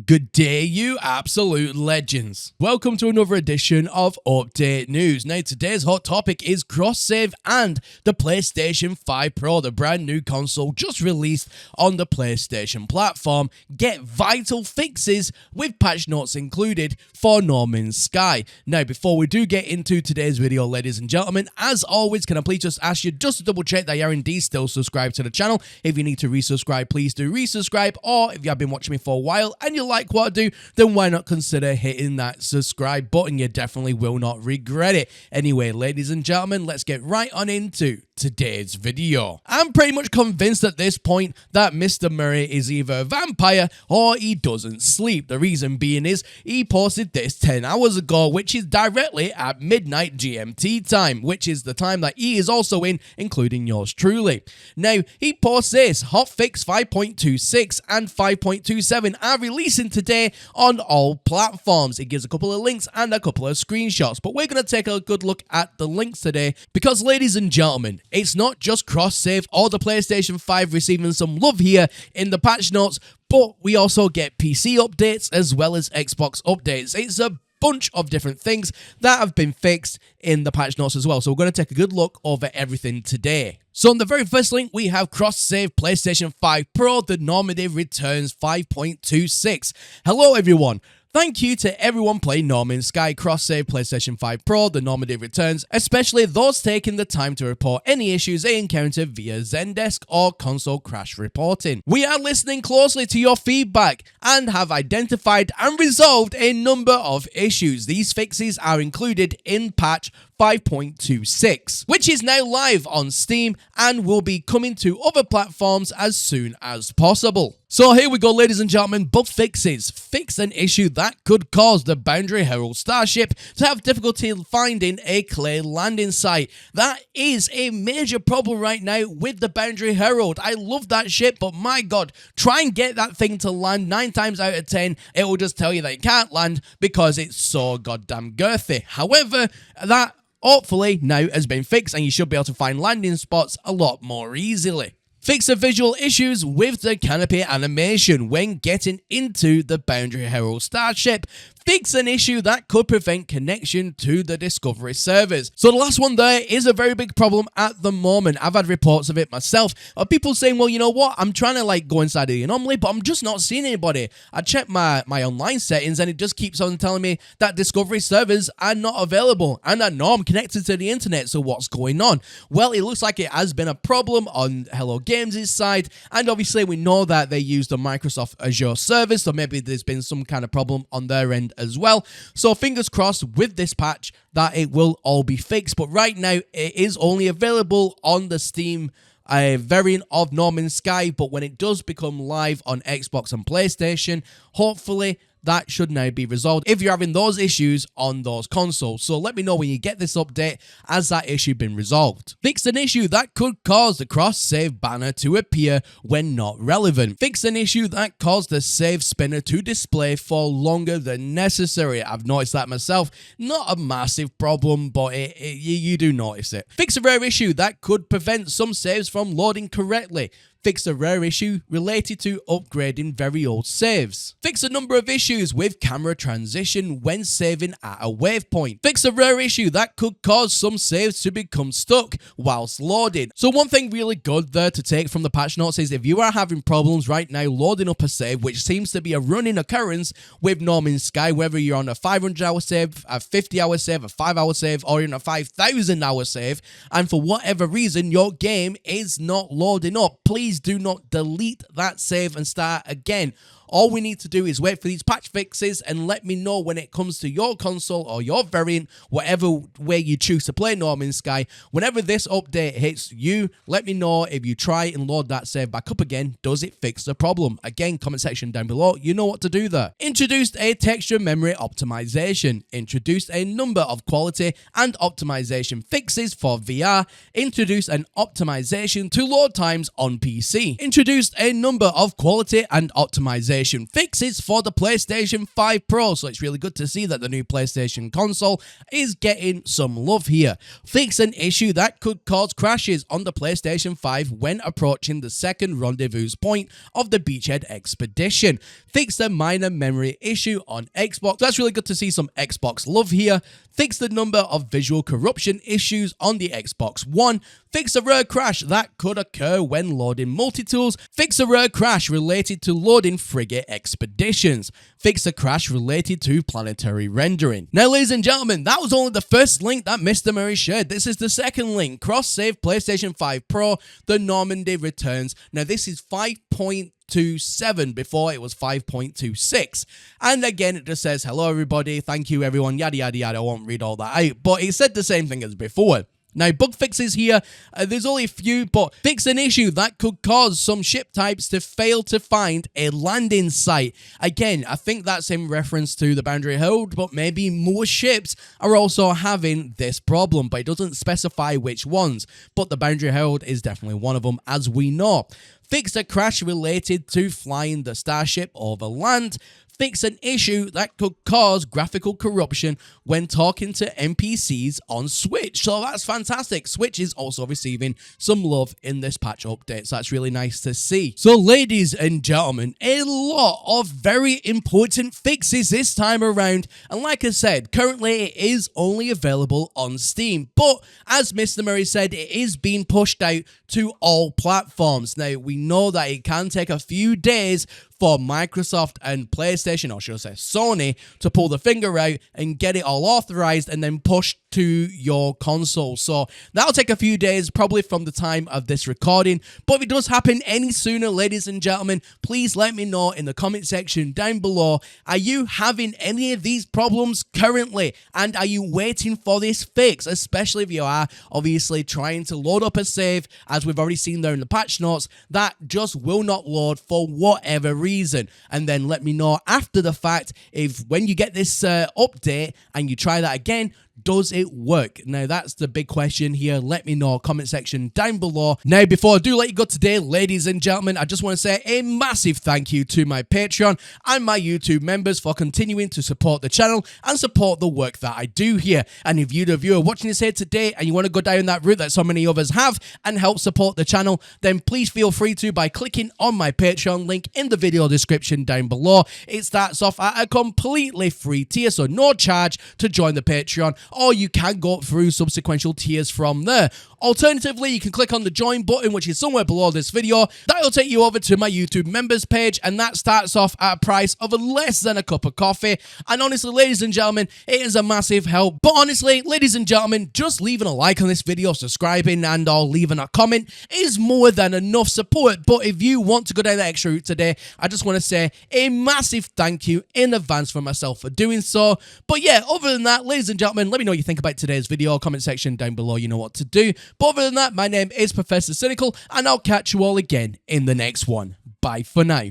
Good day, you absolute legends. Welcome to another edition of Update News. Now, today's hot topic is cross-save and the PlayStation 5 Pro, the brand new console just released on the PlayStation platform. Get vital fixes with patch notes included for No Man's Sky. Now, before we do get into today's video, ladies and gentlemen, as always, can I please just ask you just to double check that you're indeed still subscribed to the channel. If you need to resubscribe, please do resubscribe, or if you have been watching me for a while and you like what I do, then why not consider hitting that subscribe button? You definitely will not regret it. Anyway, ladies and gentlemen, let's get right on into today's video. I'm pretty much convinced at this point that Mr. Murray is either a vampire or he doesn't sleep. The reason being is he posted this 10 hours ago, which is directly at midnight GMT time, which is the time that he is also in, including yours truly. Now, he posts this: hotfix 5.26 and 5.27 are releasing today on all platforms. It gives a couple of links and a couple of screenshots, but we're going to take a good look at the links today because, ladies and gentlemen, it's not just cross-save or the PlayStation 5 receiving some love here in the patch notes, but we also get PC updates as well as Xbox updates. It's a bunch of different things that have been fixed in the patch notes as well. So we're going to take a good look over everything today. So on the very first link, we have cross-save PlayStation 5 Pro, the normative returns 5.26. Hello everyone. Thank you to everyone playing No Man's Sky cross-save PlayStation 5 Pro, the normative returns, especially those taking the time to report any issues they encounter via Zendesk or console crash reporting. We are listening closely to your feedback and have identified and resolved a number of issues. These fixes are included in patch 5.26, which is now live on Steam and will be coming to other platforms as soon as possible. So here we go, ladies and gentlemen. Bug fixes. Fix an issue that could cause the Boundary Herald starship to have difficulty finding a clear landing site. That is a major problem right now with the Boundary Herald. I love that ship, but my god, try and get that thing to land. 9 times out of 10, it will just tell you that it can't land because it's so goddamn girthy. However, that hopefully now has been fixed and you should be able to find landing spots a lot more easily. Fix the visual issues with the canopy animation when getting into the Boundary Herald starship. Fix an issue that could prevent connection to the Discovery servers. So the last one there is a very big problem at the moment. I've had reports of it myself, of people saying, well, you know what, I'm trying to go inside the anomaly, but I'm just not seeing anybody. I checked my online settings and it just keeps on telling me that Discovery servers are not available, and I know I'm connected to the internet, so what's going on? Well, it looks like it has been a problem on Hello Games' side, and obviously we know that they use the Microsoft Azure service, so maybe there's been some kind of problem on their end as well. So fingers crossed with this patch that it will all be fixed, but right now it is only available on the Steam variant of No Man's Sky, but when it does become live on Xbox and PlayStation, hopefully that should now be resolved if you're having those issues on those consoles. So let me know when you get this update, as that issue been resolved. Fix an issue that could cause the cross-save banner to appear when not relevant. Fix an issue that caused the save spinner to display for longer than necessary. I've noticed that myself. Not a massive problem, but you do notice it. Fix a rare issue that could prevent some saves from loading correctly. Fix a rare issue related to upgrading very old saves. Fix a number of issues with camera transition when saving at a waypoint. Fix a rare issue that could cause some saves to become stuck whilst loading. So one thing really good there to take from the patch notes is if you are having problems right now loading up a save, which seems to be a running occurrence with No Man's Sky, whether you're on a 500-hour save, a 50-hour save, a 5-hour save, or in a 5,000-hour save, and for whatever reason your game is not loading up, please do not delete that save and start again. All we need to do is wait for these patch fixes and let me know when it comes to your console or your variant, whatever way you choose to play No Man's Sky. Whenever this update hits you, let me know if you try and load that save back up again, does it fix the problem? Again, comment section down below, you know what to do there. Introduced a texture memory optimization. Introduced a number of quality and optimization fixes for VR. Introduced an optimization to load times on PC. Introduced a number of quality and optimization PlayStation fixes for the PlayStation 5 Pro, so it's really good to see that the new PlayStation console is getting some love here. Fix an issue that could cause crashes on the PlayStation 5 when approaching the second rendezvous point of the Beachhead Expedition. Fix the minor memory issue on Xbox. That's really good to see some Xbox love here. Fix the number of visual corruption issues on the Xbox One. Fix a rare crash that could occur when loading multi-tools. Fix a rare crash related to loading frigate expeditions. Fix a crash related to planetary rendering. Now, ladies and gentlemen, that was only the first link that Mr. Murray shared. This is the second link. Cross-save PlayStation 5 Pro, the Normandy returns. Now, this is 5.27 before it was 5.26. And again, it just says, hello everybody, thank you everyone, yada yada yada. I won't read all that out, but it said the same thing as before. Now, bug fixes here, there's only a few, but fix an issue that could cause some ship types to fail to find a landing site. Again, I think that's in reference to the Boundary Hold, but maybe more ships are also having this problem, but it doesn't specify which ones. But the Boundary Hold is definitely one of them, as we know. Fix a crash related to flying the Starship over land. Fix an issue that could cause graphical corruption when talking to NPCs on Switch. So that's fantastic. Switch is also receiving some love in this patch update, so that's really nice to see. So ladies and gentlemen, a lot of very important fixes this time around, and like I said, currently it is only available on Steam, but as Mr. Murray said, it is being pushed out to all platforms. Now, we know that it can take a few days for Microsoft and PlayStation, or should I say Sony, to pull the finger out and get it all authorized and then pushed to your console. So that'll take a few days, probably from the time of this recording. But if it does happen any sooner, ladies and gentlemen, please let me know in the comment section down below. Are you having any of these problems currently? And are you waiting for this fix? Especially if you are obviously trying to load up a save, as we've already seen there in the patch notes, that just will not load for whatever reason. And then let me know after the fact if when you get this update and you try that again, does it work? Now, that's the big question here. Let me know, comment section down below. Now, before I do let you go today, ladies and gentlemen, I just want to say a massive thank you to my Patreon and my YouTube members for continuing to support the channel and support the work that I do here. And if you're the viewer watching this here today and you want to go down that route that so many others have and help support the channel, then please feel free to by clicking on my Patreon link in the video description down below. It starts off at a completely free tier, so no charge to join the Patreon, or you can go through subsequent tiers from there. Alternatively, you can click on the join button, which is somewhere below this video. That'll take you over to my YouTube members page, and that starts off at a price of less than a cup of coffee. And honestly, ladies and gentlemen, it is a massive help. But honestly, ladies and gentlemen, just leaving a like on this video, subscribing, and or leaving a comment is more than enough support. But if you want to go down that extra route today, I just want to say a massive thank you in advance for myself for doing so. But yeah, other than that, ladies and gentlemen, let me know what you think about today's video. Comment section down below, you know what to do. But other than that, my name is Professor Cynical, and I'll catch you all again in the next one. Bye for now.